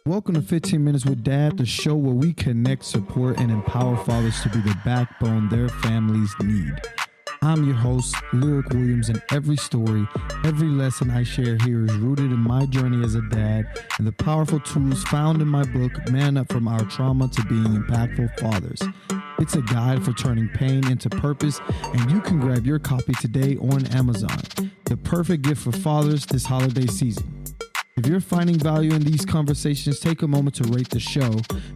Welcome to 15 Minutes with Dad, the show where we connect, support, and empower fathers to be the backbone their families need. I'm your host, Lyric Williams, and every story, every lesson I share here is rooted in my journey as a dad and the powerful tools found in my book, Man Up From Our Trauma to Being Impactful Fathers. It's a guide for turning pain into purpose, and you can grab your copy today on Amazon. The perfect gift for fathers this holiday season. If you're finding value in these conversations, take a moment to rate the show.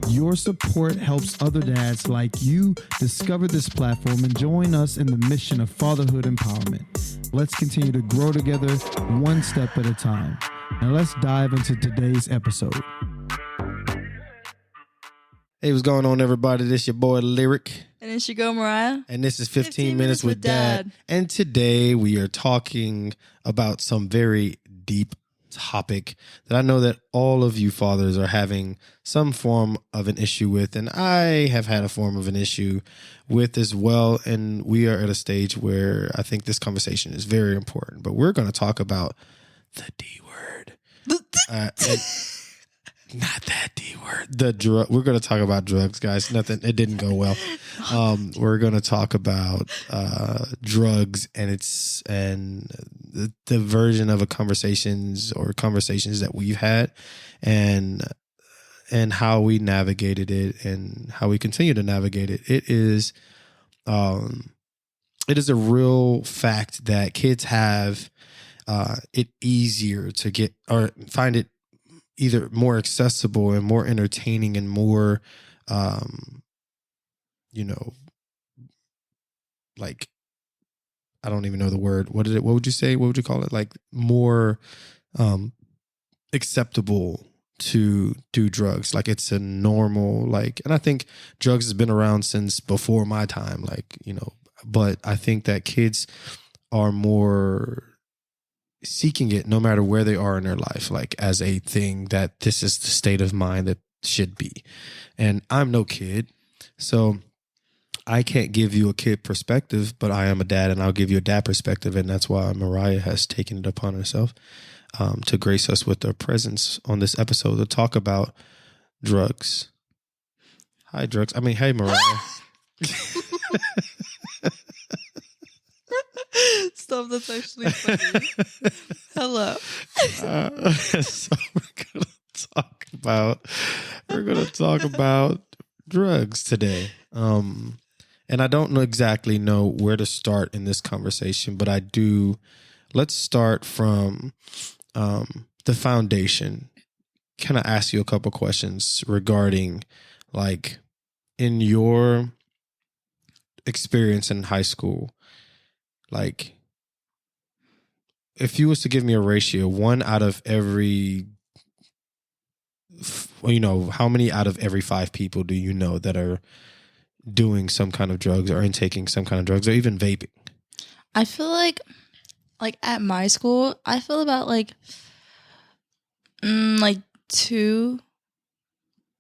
Your support helps other dads like you discover this platform and join us in the mission of fatherhood empowerment. Let's continue to grow together one step at a time. Now let's dive into today's episode. Hey, what's going on, everybody? This your boy Lyric. And it's your girl Mariah. And this is 15 Minutes with Dad. And today we are talking about some very deep topic that I know that all of you fathers are having some form of an issue with, and I have had a form of an issue with as well. And we are at a stage where I think this conversation is very important, but we're going to talk about the D word. Not that D word. We're going to talk about drugs, guys. It didn't go well. We're going to talk about drugs and the version of conversations that we've had, and how we navigated it and how we continue to navigate it. It is a real fact that kids have it easier to get or find it either more accessible and more entertaining and more, like, I don't even know the word. What would you say? What would you call it? Like more acceptable to do drugs. Like it's a normal, and I think drugs has been around since before my time, but I think that kids are more seeking it no matter where they are in their life, like as a thing that this is the state of mind that should be. And I'm no kid, so I can't give you a kid perspective, but I am a dad and I'll give you a dad perspective. And that's why Mariah has taken it upon herself to grace us with her presence on this episode to talk about drugs. Hi, drugs. Hey, Mariah. Stop, that's actually funny. Hello. So we're gonna talk about drugs today. And I don't exactly know where to start in this conversation, but I do. Let's start from the foundation. Can I ask you a couple questions regarding, like, in your experience in high school? Like, if you was to give me a ratio, one out of every, how many out of every 5 people do you know that are doing some kind of drugs or intaking some kind of drugs or even vaping? I feel like at my school, I feel about 2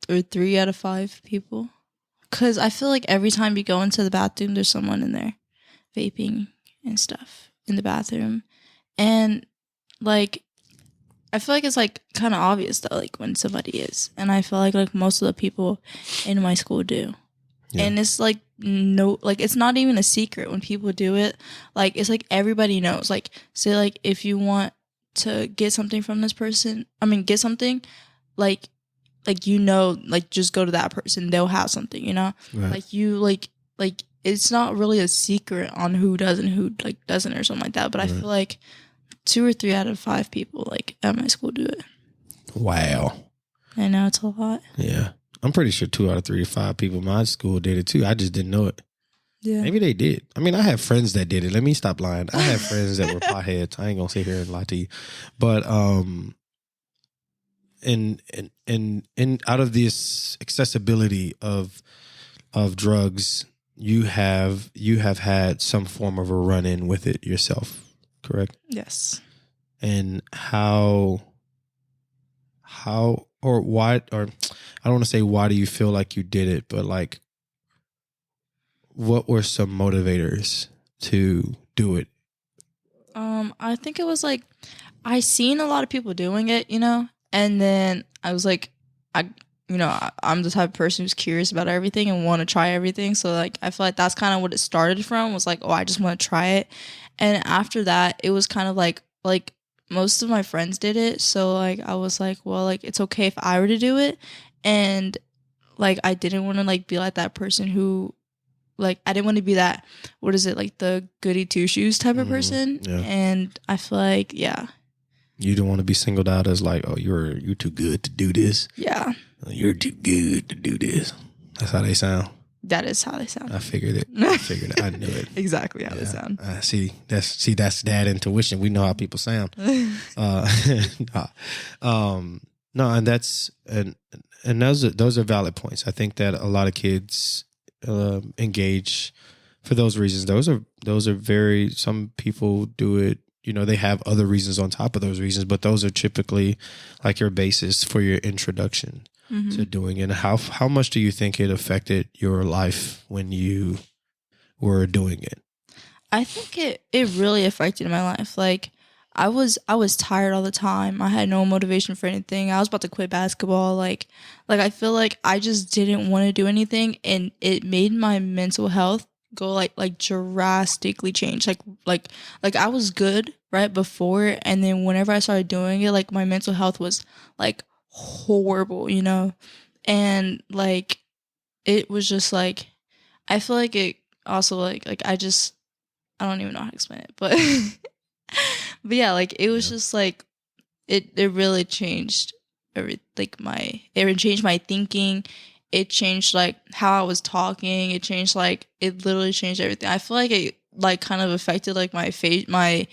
or 3 out of 5 people. Because I feel like every time you go into the bathroom, there's someone in there vaping and stuff in the bathroom. And I feel like it's kind of obvious though, when somebody is. And I feel like most of the people in my school do. Yeah. And it's it's not even a secret when people do it. It's everybody knows. Say if you want to get something from this person, get something, just go to that person. They'll have something, Right. It's not really a secret on who does and who doesn't or something like that. But right. I feel like 2 or 3 out of 5 people at my school do it. Wow. I know, it's a lot. Yeah. I'm pretty sure 2 out of 3 to 5 people in my school did it too. I just didn't know it. Yeah. Maybe they did. I have friends that did it. Let me stop lying. I have friends that were potheads. I ain't gonna sit here and lie to you. But in out of this accessibility of drugs, you have had some form of a run-in with it yourself, correct? Yes. And how or why, or I don't want to say why do you feel like you did it, but what were some motivators to do it? I think it was I seen a lot of people doing it, and then I was I'm the type of person who's curious about everything and want to try everything. So like I feel like that's kind of what it started from, was like, oh, I just want to try it. And after that, it was kind of like most of my friends did it. So like I was like, well, like it's okay if I were to do it. And like I didn't want to like be like that person who, like, I didn't want to be that, what is it, like the goody two shoes type of person. Yeah. And I feel like, yeah. You don't want to be singled out as like, oh, you're too good to do this. Yeah. You're too good to do this. That's how they sound. That is how they sound. I figured it. I knew it. Exactly how they sound. That's dad intuition. We know how people sound. No, and that's and those are valid points. I think that a lot of kids engage for those reasons. Those are very, some people do it, they have other reasons on top of those reasons, but those are typically like your basis for your introduction to doing it. How much do you think it affected your life when you were doing it? I think it really affected my life. Like I was tired all the time. I had no motivation for anything. I was about to quit basketball. Like I feel like I just didn't want to do anything, and it made my mental health go like drastically change. Like I was good right before, and then whenever I started doing it, like my mental health was like horrible, and like it was just like, I feel like it also like I don't even know how to explain it, but but yeah, like it was just like it really changed it changed my thinking. It changed like how I was talking. It changed it literally changed everything. I feel like it like kind of affected like my face, my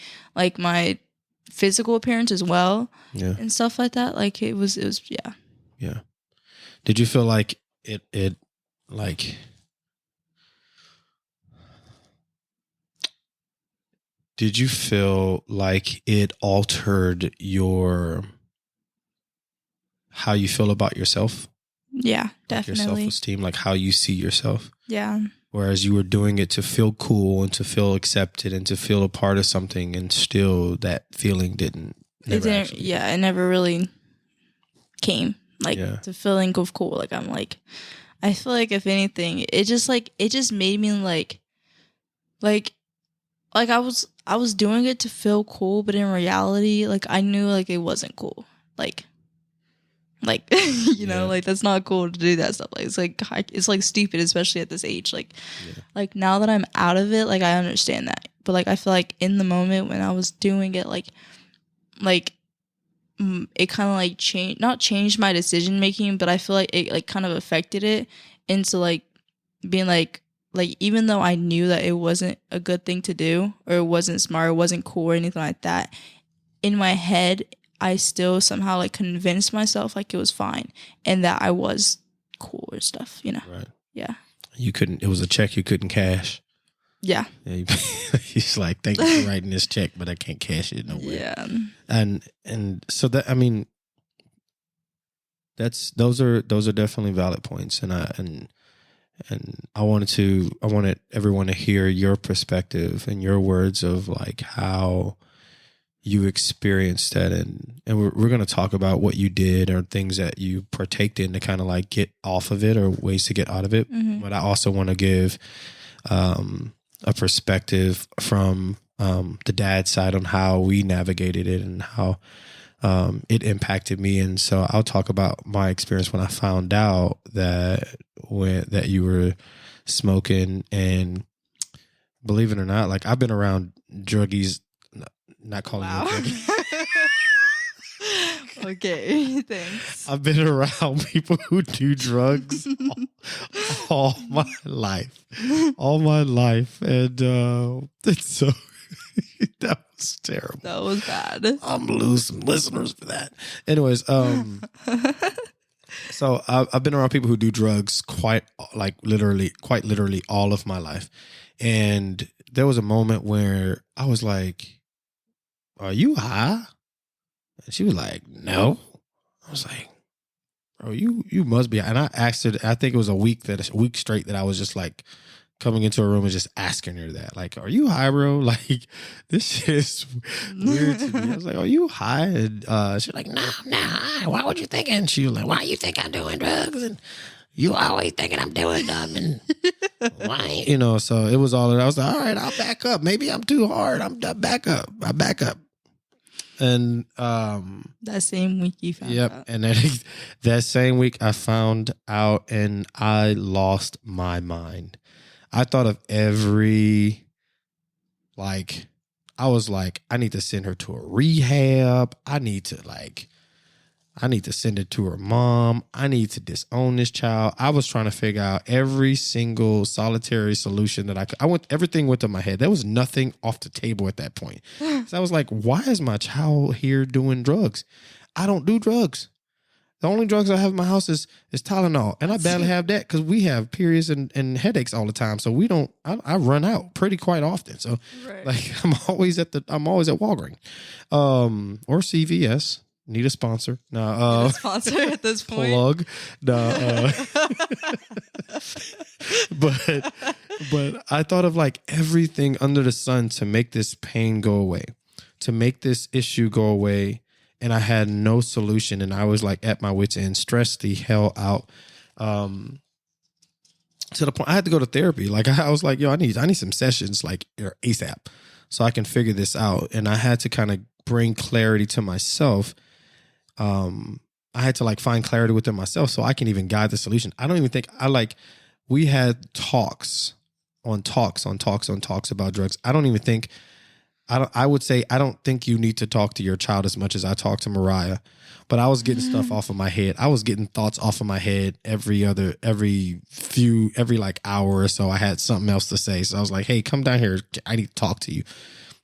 physical appearance as well, and stuff like that. Like it was yeah. Did you feel like it like, did you feel like it altered how you feel about yourself? Yeah, definitely. Like your self-esteem, like how you see yourself. Yeah. Whereas you were doing it to feel cool and to feel accepted and to feel a part of something, and still that feeling didn't. It never really came. Like the feeling of cool. Like I'm like, I feel like if anything, it just made me like I was doing it to feel cool, but in reality, like I knew like it wasn't cool. Like like that's not cool to do that stuff. Like it's like stupid, especially at this age. Like now that I'm out of it, like I understand that. But like I feel like in the moment when I was doing it, like it kind of like not changed my decision making, but I feel like it like kind of affected it into like being like even though I knew that it wasn't a good thing to do, or it wasn't smart, or it wasn't cool or anything like that, in my head I still somehow like convinced myself like it was fine and that I was cool or stuff, Right. Yeah. It was a check you couldn't cash. Yeah. He's like, thank you for writing this check, but I can't cash it nowhere. Yeah. And so that, I mean, those are definitely valid points. And I wanted everyone to hear your perspective and your words of like how you experienced that. And we're going to talk about what you did or things that you partaked in to kind of like get off of it or ways to get out of it. Mm-hmm. But I also want to give a perspective from the dad side on how we navigated it and how it impacted me. And so I'll talk about my experience when I found out that you were smoking. And believe it or not, like I've been around druggies, not calling you a druggie. Okay, thanks. I've been around people who do drugs all my life. And so that was terrible. That was bad. I'm gonna lose some listeners for that. Anyways, so I've been around people who do drugs quite literally all of my life. And there was a moment where I was like, "Are you high?" And she was like, "No." I was like, "Bro, you must be." And I asked her, I think it was a week straight that I was just like coming into a room and just asking her that. Like, are you high, bro? Like, this shit is weird to me. I was like, are you high? And she's like, no, I'm not high. Why would you think? And she was like, why you think I'm doing drugs? And you always thinking I'm doing them. And why? You know, so it was all that. I was like, all right, I'll back up. Maybe I'm too hard. I'm back up. I back up. And that same week you found out. And then that same week I found out and I lost my mind. I thought of every, like, I was like, I need to send her to a rehab. I need to send it to her mom. I need to disown this child. I was trying to figure out every single solitary solution that I could. Everything went to my head. There was nothing off the table at that point. So I was like, why is my child here doing drugs? I don't do drugs. The only drugs I have in my house is Tylenol. And I barely have that because we have periods and headaches all the time. So I run out pretty quite often. So like I'm always at Walgreens or CVS. Need a sponsor. No, Need a sponsor at this point. Plug. No, but I thought of like everything under the sun to make this pain go away, to make this issue go away. And I had no solution. And I was like at my wit's end, stressed the hell out. To the point I had to go to therapy. Like I was like, yo, I need some sessions like ASAP so I can figure this out. And I had to kind of bring clarity to myself. I had to like find clarity within myself so I can even guide the solution. I don't even think we had talks about drugs. I would say I don't think you need to talk to your child as much as I talk to Mariah, but I was getting stuff off of my head. I was getting thoughts off of my head every like hour or so. I had something else to say. So I was like, hey, come down here. I need to talk to you.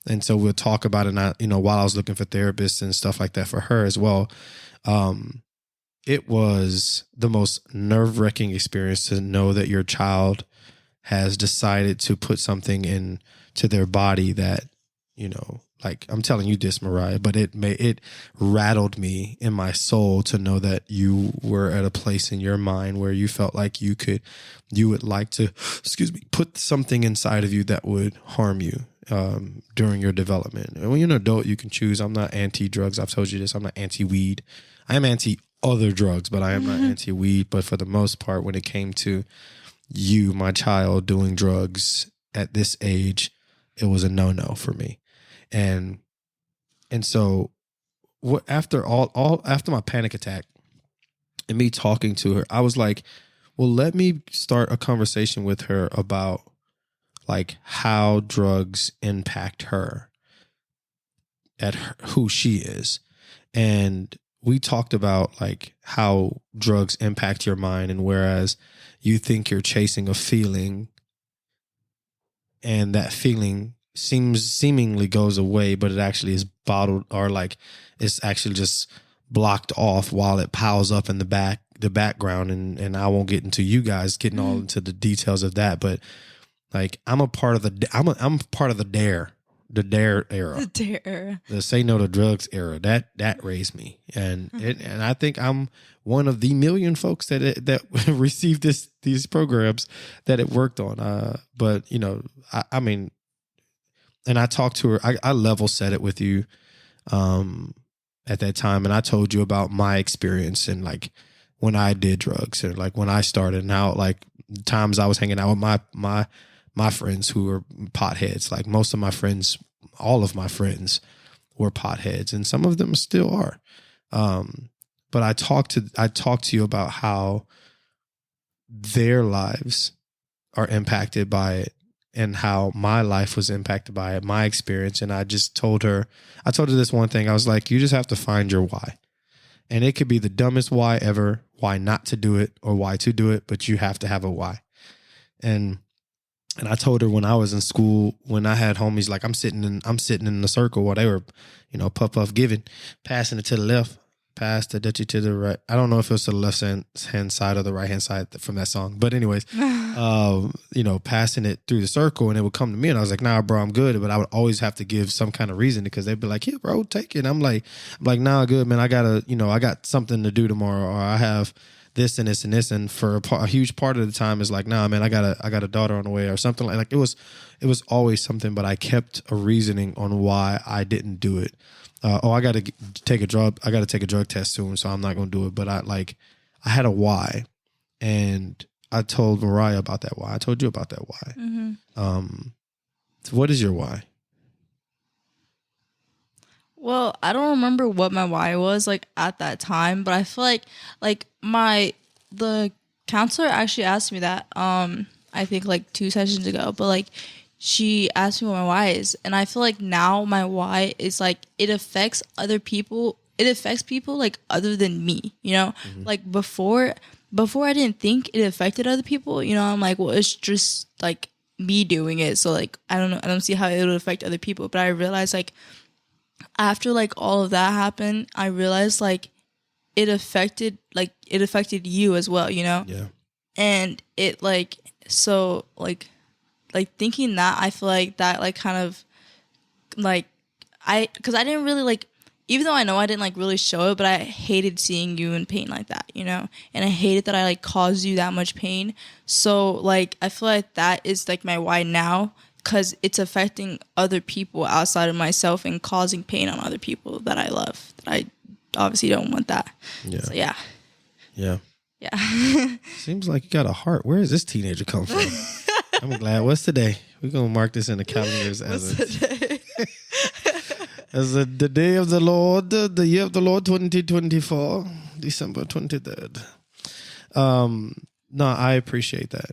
And so we'll talk about it. And while I was looking for therapists and stuff like that for her as well, it was the most nerve-wracking experience to know that your child has decided to put something into their body that, like I'm telling you this, Mariah, but it rattled me in my soul to know that you were at a place in your mind where you felt like you would like to, put something inside of you that would harm you during your development. And when you're an adult, you can choose. I'm not anti-drugs. I've told you this. I'm not anti-weed. I am anti-other drugs, but I am not anti-weed. But for the most part, when it came to you, my child, doing drugs at this age, it was a no-no for me. And so after my panic attack and me talking to her, I was like, well, let me start a conversation with her about like how drugs impact her who she is. And we talked about like how drugs impact your mind, and whereas you think you're chasing a feeling and that feeling seemingly goes away, but it actually is bottled, or like it's actually just blocked off while it piles up in the background. And I won't get into you guys getting all into the details of that, but like I'm part of the DARE era, the say no to drugs era. That raised me, and I think I'm one of the million folks that received these programs that it worked on. But I mean. And I talked to her. I level set it with you at that time, and I told you about my experience and like when I did drugs, or like when I started, and how like times I was hanging out with my friends who were potheads. Like most of my friends, all of my friends were potheads, and some of them still are. But I talked to you about how their lives are impacted by it, and how my life was impacted by it, my experience. And I told her this one thing. I was like, you just have to find your why. And it could be the dumbest why ever, why not to do it or why to do it, but you have to have a why. And I told her when I was in school, when I had homies, like I'm sitting in the circle while they were, puff giving, passing it to the left, pass the Dutchie to the right. I don't know if it was to the left hand side or the right hand side from that song. But anyways, passing it through the circle, and it would come to me, and I was like, nah, bro, I'm good. But I would always have to give some kind of reason, because they'd be like, here, bro, take it. And I'm like, nah, good, man. I got something to do tomorrow, or I have this and this and this. And for a huge part of the time is like, nah, man, I got a daughter on the way or something like it was always something, but I kept a reasoning on why I didn't do it. I got to take a drug test soon, so I'm not going to do it. But I had a why, and I told Mariah about that why. I told you about that why. Mm-hmm. So what is your why? Well, I don't remember what my why was like at that time, but I feel like the counselor actually asked me that I think like 2 sessions ago, but like she asked me what my why is, and I feel like now my why is like it affects other people. It affects people like other than me, you know? Mm-hmm. Like before I didn't think it affected other people, you know? I'm like, well, it's just like me doing it. So like I don't see how it would affect other people, but I realized like after like all of that happened, I realized like it affected you as well, you know? Yeah. And it like so like thinking that, I feel like that like kind of like because I didn't really like, even though I know I didn't like really show it, but I hated seeing you in pain like that, you know? And I hated that I like caused you that much pain. So like I feel like that is like my why now, because it's affecting other people outside of myself and causing pain on other people that I love. That I obviously don't want that. Yeah. So yeah. Yeah. Yeah. Seems like you got a heart. Where does this teenager come from? I'm glad. What's today? We're going to mark this in the calendars as the day of the Lord, the year of the Lord 2024, December 23rd. No, I appreciate that.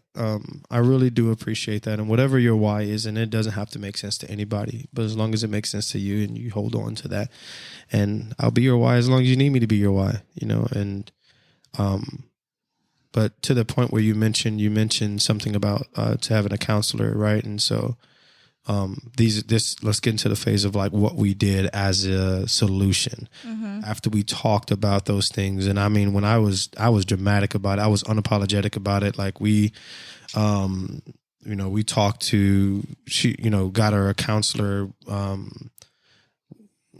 I really do appreciate that. And whatever your why is, and it doesn't have to make sense to anybody, but as long as it makes sense to you and you hold on to that, and I'll be your why as long as you need me to be your why, you know. And but to the point where you mentioned something about to having a counselor, right? And so let's get into the phase of like what we did as a solution after we talked about those things. And I mean, when I was dramatic about it, I was unapologetic about it. Like we talked to, got her a counselor,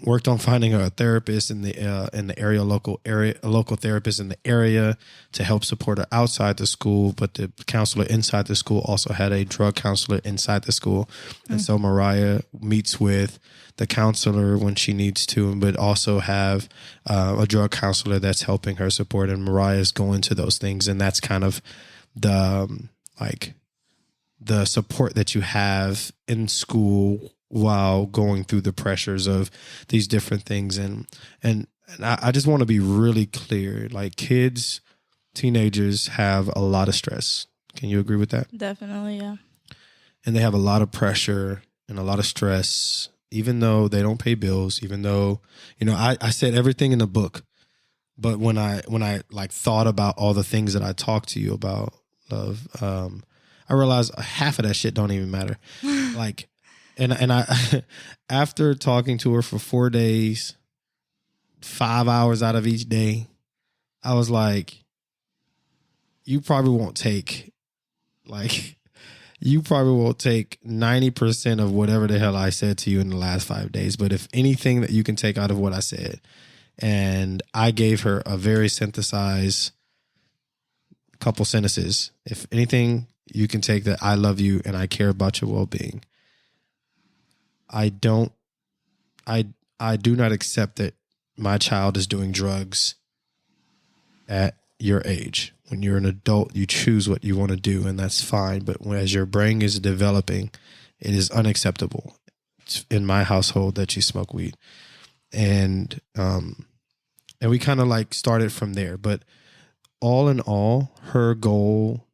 worked on finding her a therapist in the local therapist in the area to help support her outside the school. But the counselor inside the school also had a drug counselor inside the school. And so Mariah meets with the counselor when she needs to, but also have a drug counselor that's helping her support. And Mariah is going to those things. And that's kind of the support that you have in school while going through the pressures of these different things. And I just want to be really clear, like teenagers have a lot of stress. Can you agree with that? Definitely, yeah. And they have a lot of pressure and a lot of stress, even though they don't pay bills, even though, I said everything in the book, but when I like thought about all the things that I talked to you about, I realized half of that shit don't even matter. Like, And I, after talking to her for 4 days, 5 hours out of each day, I was like, you probably won't take 90% of whatever the hell I said to you in the last 5 days. But if anything that you can take out of what I said, and I gave her a very synthesized couple sentences. If anything you can take, that I love you and I care about your well-being. I do not accept that my child is doing drugs at your age. When you're an adult, you choose what you want to do, and that's fine. But as your brain is developing, it is unacceptable in my household that you smoke weed. And we kind of like started from there. But all in all, your goal,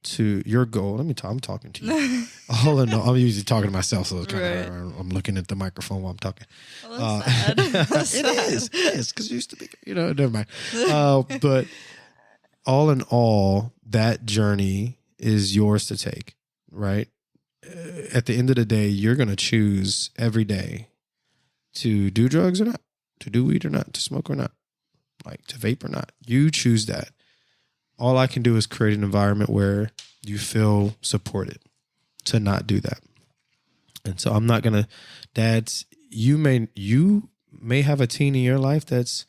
I'm talking to you. All in all, I'm usually talking to myself, so it's kind of, I'm looking at the microphone while I'm talking. Well, that's sad. It is, because it used to be, never mind. But all in all, that journey is yours to take, right? At the end of the day, you're going to choose every day to do drugs or not, to do weed or not, to smoke or not, like to vape or not. You choose that. All I can do is create an environment where you feel supported to not do that. And so I'm not going to, dads, you may have a teen in your life that's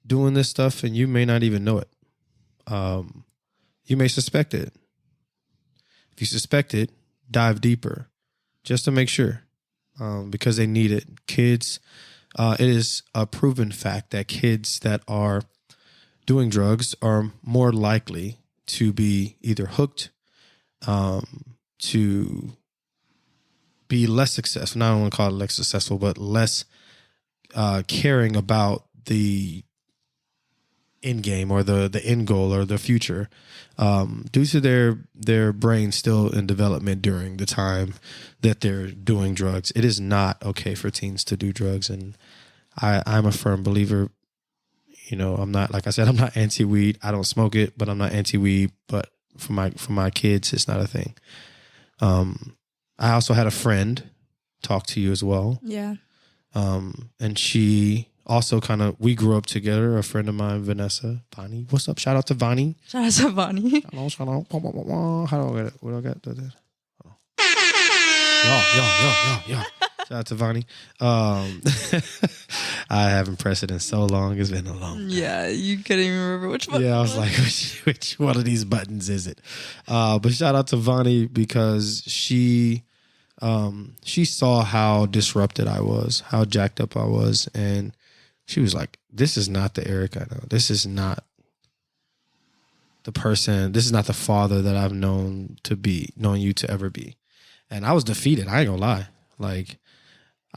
doing this stuff and you may not even know it. you may suspect it. If you suspect it, dive deeper just to make sure, because they need it. Kids, it is a proven fact that kids that are doing drugs are more likely to be either hooked, to be less successful. Not I don't want to call it less successful, but less caring about the end game or the end goal or the future, due to their brain still in development during the time that they're doing drugs. It is not okay for teens to do drugs, and I'm a firm believer. You know, I'm not, like I said, I'm not anti-weed. I don't smoke it, but I'm not anti-weed. But for my kids, it's not a thing. I also had a friend talk to you as well. Yeah. And she also we grew up together. A friend of mine, Vanessa, Vani. What's up? Shout out to Vani. Shout out to Bonnie. Shout out. How do I get it? What do I got? Yeah. Shout out to Vani. I haven't pressed it in so long. It's been a long time. Yeah, you couldn't even remember which one. Yeah, I was like, which one of these buttons is it? But shout out to Vani because she saw how disrupted I was, how jacked up I was, and she was like, this is not the Eric I know. This is not the person, this is not the father that I've known you to ever be. And I was defeated. I ain't gonna lie. Like,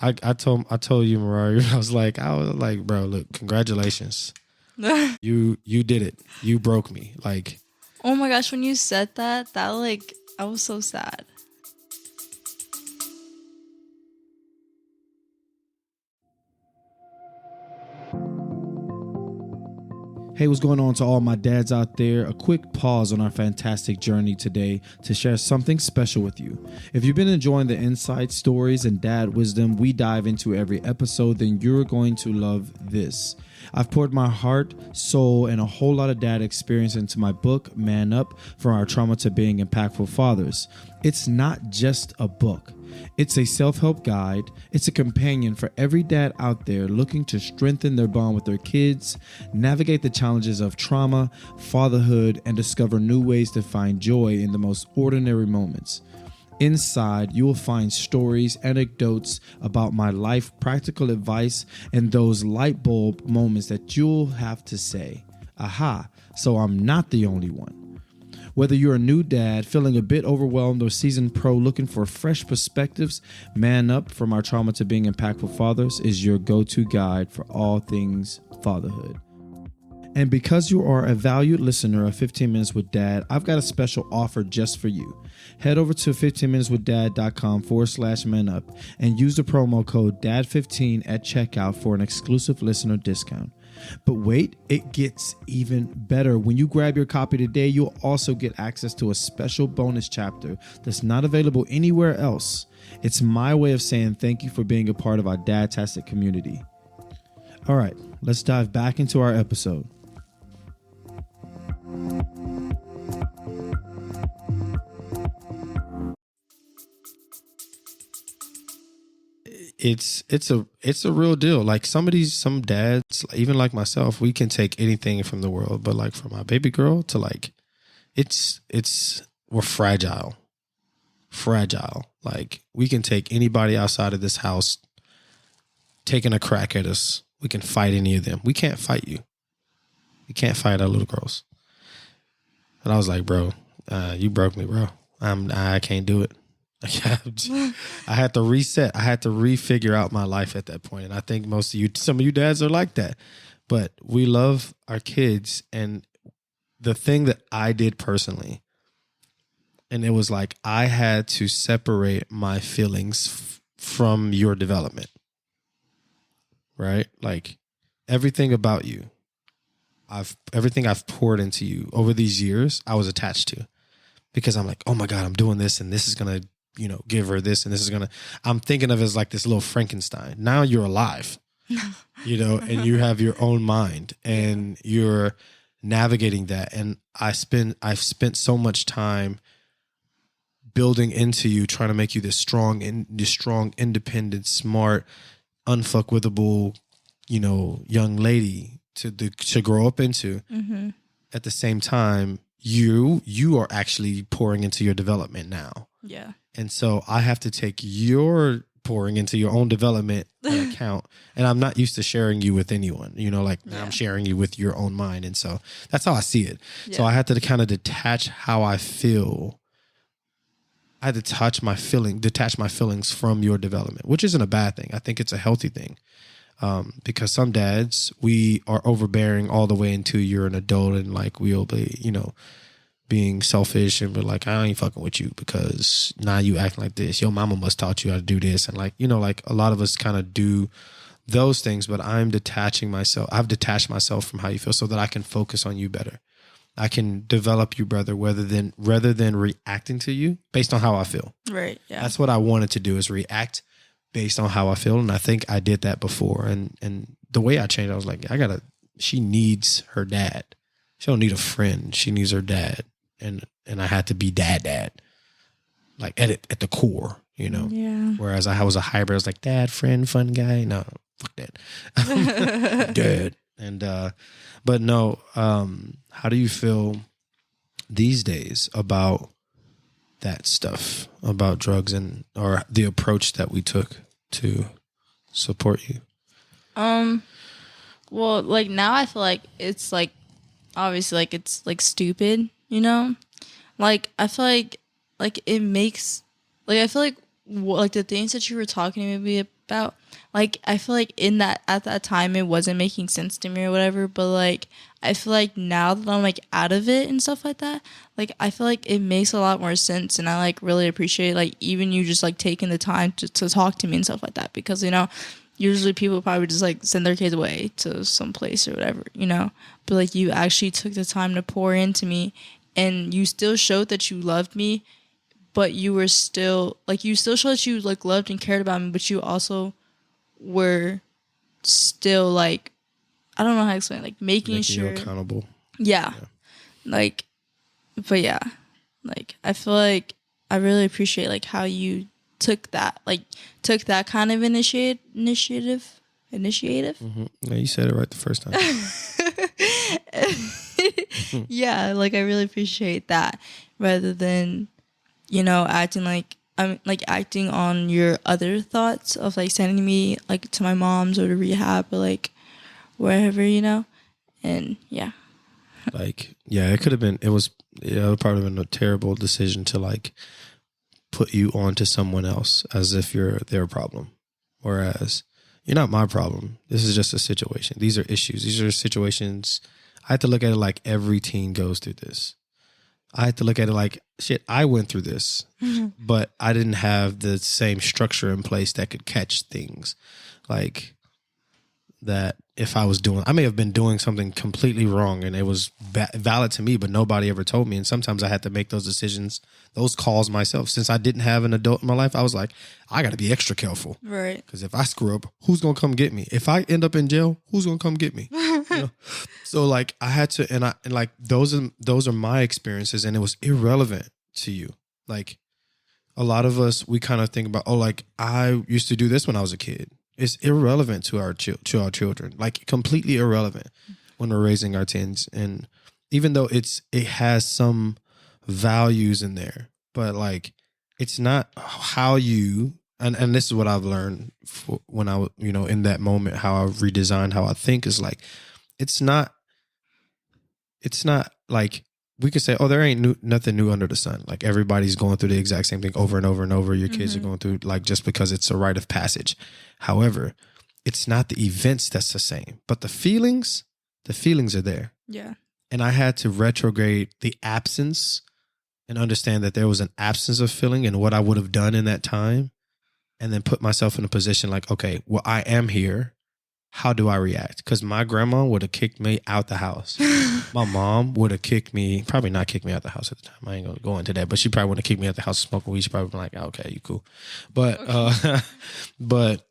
I told you, Mariah, I was like, bro, look, congratulations. You did it. You broke me. Like, oh my gosh, when you said that like, I was so sad. Hey, what's going on to all my dads out there? A quick pause on our fantastic journey today to share something special with you. If you've been enjoying the insight, stories, and dad wisdom we dive into every episode, then you're going to love this. I've poured my heart, soul, and a whole lot of dad experience into my book, Man Up, From Our Trauma to Being Impactful Fathers. It's not just a book. It's a self-help guide. It's a companion for every dad out there looking to strengthen their bond with their kids, navigate the challenges of trauma, fatherhood, and discover new ways to find joy in the most ordinary moments. Inside, you will find stories, anecdotes about my life, practical advice, and those light bulb moments that you'll have to say, aha, so I'm not the only one. Whether you're a new dad, feeling a bit overwhelmed, or seasoned pro looking for fresh perspectives, Man Up, From Our Trauma to Being Impactful Fathers is your go-to guide for all things fatherhood. And because you are a valued listener of 15 Minutes with Dad, I've got a special offer just for you. Head over to 15minuteswithdad.com/manup and use the promo code DAD15 at checkout for an exclusive listener discount. But wait, it gets even better. When you grab your copy today, you'll also get access to a special bonus chapter that's not available anywhere else. It's my way of saying thank you for being a part of our Dadtastic community. All right, let's dive back into our episode. it's a real deal. Like some dads, even like myself, we can take anything from the world, but like for my baby girl to like, we're fragile. Like we can take anybody outside of this house taking a crack at us. We can fight any of them. We can't fight you. We can't fight our little girls. And I was like, bro, you broke me, bro. I can't do it. I had to reset. I had to refigure out my life at that point. And I think some of you dads are like that. But we love our kids. And the thing that I did personally, and it was like I had to separate my feelings from your development. Right? Like everything about you, everything I've poured into you over these years, I was attached to. Because I'm like, oh my God, I'm doing this and this is going to, give her this and this is going to, I'm thinking of it as like this little Frankenstein. Now you're alive, and you have your own mind and you're navigating that. And I've spent so much time building into you, trying to make you this strong, independent, smart, unfuckwithable, young lady to grow up into. Mm-hmm. at the same time, you are actually pouring into your development now. Yeah. And so I have to take your pouring into your own development account. And I'm not used to sharing you with anyone, like now I'm sharing you with your own mind. And so that's how I see it. Yeah. So I had to kind of detach how I feel. I had to detach my feelings from your development, which isn't a bad thing. I think it's a healthy thing. Because some dads, we are overbearing all the way into you're an adult and like we'll be, being selfish and be like, I ain't fucking with you because now you acting like this. Your mama must taught you how to do this. And like, like a lot of us kind of do those things, but I've detached myself from how you feel so that I can focus on you better. I can develop you better rather than reacting to you based on how I feel. Right. Yeah. That's what I wanted to do, is react based on how I feel. And I think I did that before. And the way I changed, I was like, she needs her dad. She don't need a friend. She needs her dad. And I had to be dad, like at the core, Yeah. Whereas I was a hybrid. I was like, dad, friend, fun guy. No, fuck that. Dad. And, but no, how do you feel these days about that stuff, about drugs or the approach that we took to support you? Well, like now I feel like it's like, obviously like it's like stupid, like I feel like it makes, like I feel like the things that you were talking to me about, like I feel like at that time it wasn't making sense to me or whatever, but like I feel like now that I'm like out of it and stuff like that, like I feel like it makes a lot more sense, and I like really appreciate like even you just like taking the time to talk to me and stuff like that, because usually people probably just like send their kids away to some place or whatever, but like you actually took the time to pour into me, and you still showed that you loved me, but you were still like, you still showed that you like loved and cared about me, but you also were still like, I don't know how to explain, like making sure you accountable. Yeah. Like, but yeah, like I feel like I really appreciate like how you took that kind of initiative. Mm-hmm. Yeah, you said it right the first time. Yeah, like I really appreciate that, rather than acting like I'm like acting on your other thoughts of like sending me like to my mom's or to rehab or like wherever, and yeah. Like, yeah, it would probably been a terrible decision to like put you onto someone else as if you're their problem. Whereas you're not my problem. This is just a situation. These are issues. These are situations. I have to look at it like every teen goes through this. I had to look at it like, shit, I went through this, but I didn't have the same structure in place that could catch things. Like that if I may have been doing something completely wrong and it was valid to me, but nobody ever told me. And sometimes I had to make those decisions, those calls myself. Since I didn't have an adult in my life, I was like, I got to be extra careful. Right. Because if I screw up, who's going to come get me? If I end up in jail, who's going to come get me? So like I had to, and like those are my experiences, and it was irrelevant to you. Like a lot of us, we kind of think about, oh, like I used to do this when I was a kid. It's irrelevant to our children, like completely irrelevant when we're raising our teens. And even though it has some values in there, but like it's not how you, and this is what I've learned when I, in that moment, how I redesigned how I think is like, it's not like we could say, oh, there ain't nothing new under the sun. Like everybody's going through the exact same thing over and over and over. Your kids are going through, like, just because it's a rite of passage. However, it's not the events that's the same, but the feelings are there. Yeah. And I had to retrograde the absence and understand that there was an absence of feeling and what I would have done in that time. And then put myself in a position like, okay, well, I am here. How do I react? Because my grandma would have kicked me out the house. My mom would have probably not kicked me out the house at the time. I ain't going to go into that, but she probably would have kicked me out the house smoking weed. She probably been like, okay, you cool. But, but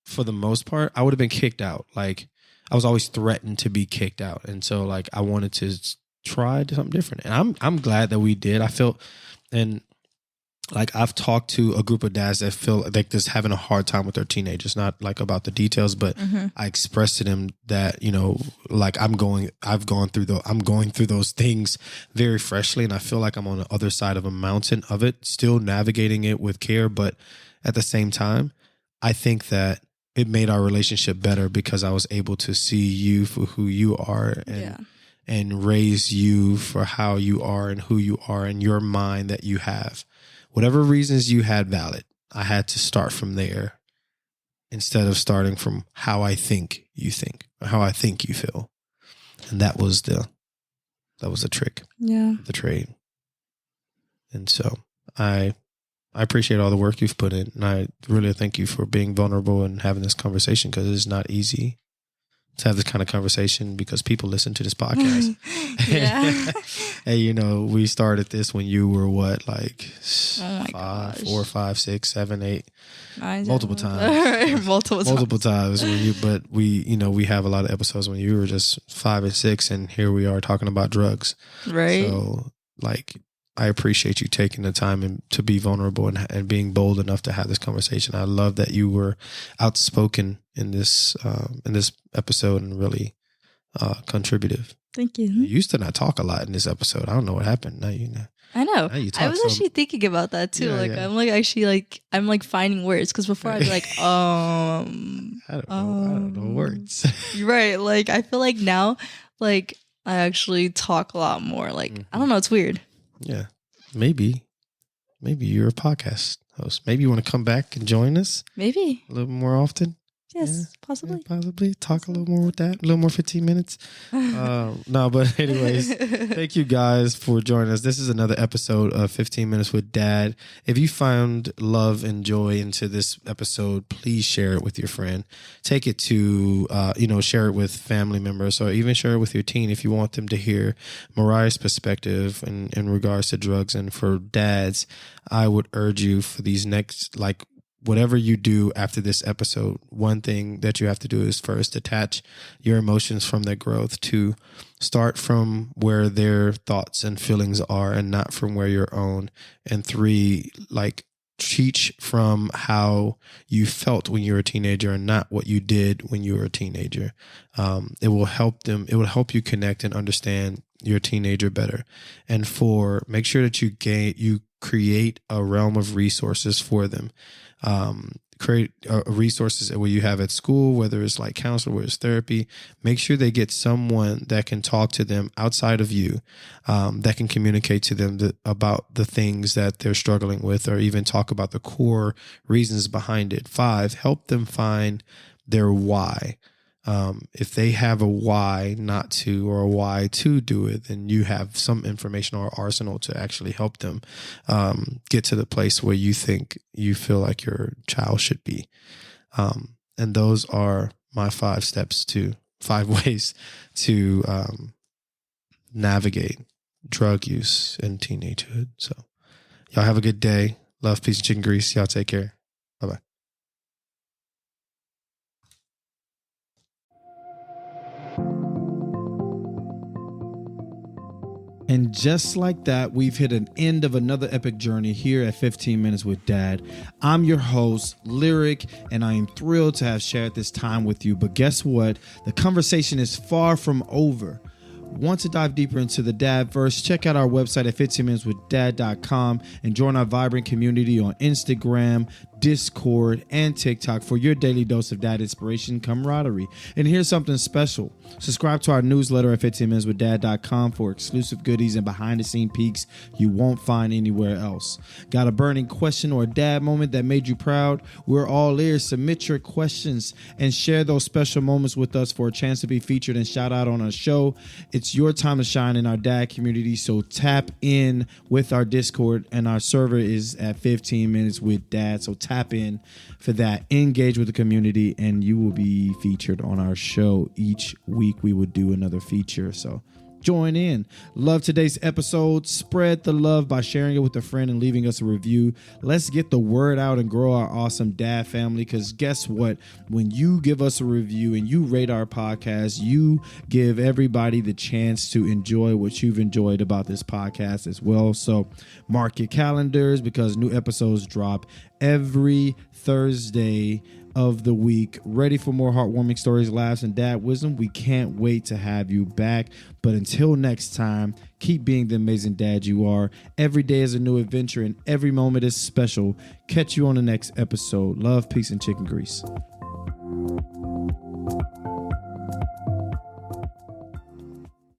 for the most part, I would have been kicked out. Like I was always threatened to be kicked out. And so like, I wanted to try something different. And I'm glad that we did. I felt, and like I've talked to a group of dads that feel like they're having a hard time with their teenagers, not like about the details, but I expressed to them that, you know, like I'm going through those things very freshly. And I feel like I'm on the other side of a mountain of it, still navigating it with care. But at the same time, I think that it made our relationship better because I was able to see you for who you are and raise you for how you are and who you are and your mind that you have. Whatever reasons you had valid, I had to start from there instead of starting from how I think you think or how I think you feel. And that was the trick. Yeah. The trade. And so I appreciate all the work you've put in. And I really thank you for being vulnerable and having this conversation because it's not easy to have this kind of conversation because people listen to this podcast. Yeah. And, you know, we started this when you were what, like 4, 5, 6, 7, 8, 9, multiple times. Multiple times when you, but we, you know, we have a lot of episodes when you were just 5 and 6 and here we are talking about drugs. Right. So like, I appreciate you taking the time to be vulnerable and being bold enough to have this conversation. I love that you were outspoken in this episode and really contributive. Thank you. You used to not talk a lot in this episode. I don't know what happened. Now you know. I know. Now you talk I was actually thinking about that too. Yeah, like yeah. I'm like finding words because before I'd be like, I don't know words. You're right. Like I feel like now, like I actually talk a lot more. Like I don't know. It's weird. Yeah, maybe you're a podcast host. Maybe you want to come back and join us. Maybe a little more often. Yes, possibly. Yeah, possibly talk a little more with that. A little more 15 minutes. No, but anyways, thank you guys for joining us. This is another episode of 15 Minutes with Dad. If you found love and joy into this episode, please share it with your friend. Take it to, share it with family members or even share it with your teen if you want them to hear Mariah's perspective in regards to drugs. And for dads, I would urge you for these next, whatever you do after this episode, one thing that you have to do is first detach your emotions from their growth, to start from where their thoughts and feelings are and not from where your own. And 3, teach from how you felt when you were a teenager and not what you did when you were a teenager. It will help them. It will help you connect and understand your teenager better. And 4, make sure that you create a realm of resources for them. Create resources where you have at school, whether it's like counselor, whether it's therapy. Make sure they get someone that can talk to them outside of you, that can communicate to them about the things that they're struggling with, or even talk about the core reasons behind it. 5, help them find their why. If they have a why not to or a why to do it, then you have some information or arsenal to actually help them get to the place where you feel like your child should be. And those are my 5 ways to navigate drug use in teenagehood. So y'all have a good day. Love, peace, and chicken grease. Y'all take care. Bye-bye. And just like that, we've hit an end of another epic journey here at 15 Minutes with Dad. I'm your host, Lyric, and I am thrilled to have shared this time with you. But guess what? The conversation is far from over. Want to dive deeper into the Dadverse? Check out our website at 15minuteswithdad.com and join our vibrant community on Instagram, Discord, and TikTok for your daily dose of dad inspiration, camaraderie. And here's something special. Subscribe to our newsletter at 15minuteswithdad.com for exclusive goodies and behind-the-scenes peeks you won't find anywhere else. Got a burning question or a dad moment that made you proud? We're all ears. Submit your questions and share those special moments with us for a chance to be featured and shout out on our show. It's your time to shine in our dad community, so tap in with our Discord, and our server is at 15 Minutes with Dad. So tap in for that. Engage with the community, and you will be featured on our show. Each week we will do another feature. So Join in. Love today's episode. Spread the love by sharing it with a friend and leaving us a review. Let's get the word out and grow our awesome dad family, because guess what? When you give us a review and you rate our podcast, you give everybody the chance to enjoy what you've enjoyed about this podcast as well. So mark your calendars, because new episodes drop every Thursday of the week. Ready for more heartwarming stories, laughs, and dad wisdom? We can't wait to have you back. But until next time, keep being the amazing dad you are. Every day is a new adventure and every moment is special. Catch you on the next episode. Love, peace, and chicken grease.